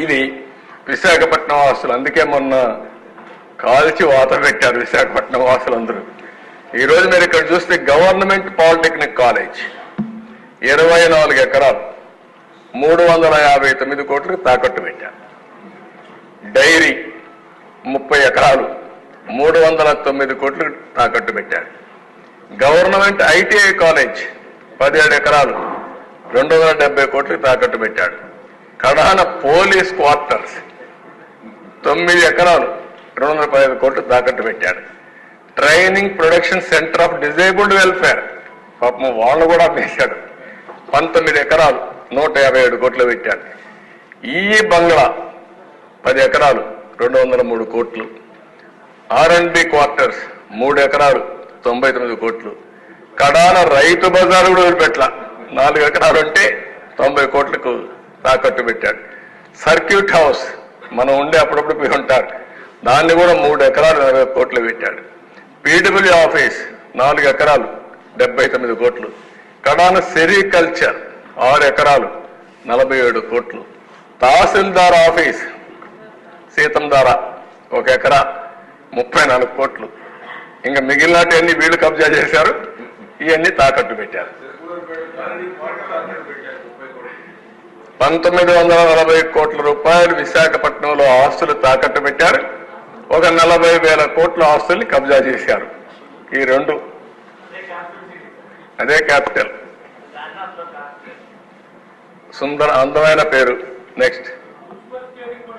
ఇది విశాఖపట్నం వాసులు. అందుకే మొన్న కాల్చి వాత పెట్టారు విశాఖపట్నం వాసులందరూ. ఈరోజు మీరు ఇక్కడ చూస్తే గవర్నమెంట్ పాలిటెక్నిక్ కాలేజ్ 24 ఎకరాలు 359 కోట్లకు తాకట్టు పెట్టారు. డైరీ 30 ఎకరాలు 309 కోట్లకు తాకట్టు పెట్టారు. గవర్నమెంట్ ఐటీఐ కాలేజ్ 17 ఎకరాలు 270 కోట్లకు తాకట్టు పెట్టాడు. కడాన పోలీస్ క్వార్టర్స్ 9 ఎకరాలు 215 కోట్లు తాకట్టు పెట్టాడు. Training production centre of disabled welfare పాపం వాళ్ళు కూడా వేశాడు. 19 ఎకరాలు 157 కోట్లు పెట్టాడు. ఈ బంగ్లా 10 ఎకరాలు 203 కోట్లు. R&B క్వార్టర్స్ 3 ఎకరాలు 99 కోట్లు. కడాన రైతు బజారు కూడా వదిలిపెట్ల 4 ఎకరాలు ఉంటే 90 కోట్లకు తాకట్టు పెట్టాడు. సర్క్యూట్ హౌస్ మనం ఉండే అప్పుడప్పుడు పోయి ఉంటారు, దాన్ని కూడా 3 ఎకరాలు 40 కోట్లు పెట్టాడు. పీడబ్ల్యూ ఆఫీస్ 4 ఎకరాలు 79 కోట్లు. కడాన సెరికల్చర్ 6 ఎకరాలు 47 కోట్లు. తహసీల్దార్ ఆఫీస్ సీతంధార 1 ఎకరా 34 కోట్లు. ఇంకా మిగిలినవన్నీ వీళ్ళు కబ్జా చేశారు, ఇవన్నీ తాకట్టు పెట్టారు. 1940 కోట్ల రూపాయలు విశాఖపట్నంలో ఆస్తులు తాకట్టు పెట్టారు. ఒక 40,000 కోట్ల ఆస్తుల్ని కబ్జా చేశారు. ఈ రెండు అదే క్యాపిటల్. సుందర అందమైన పేరు. నెక్స్ట్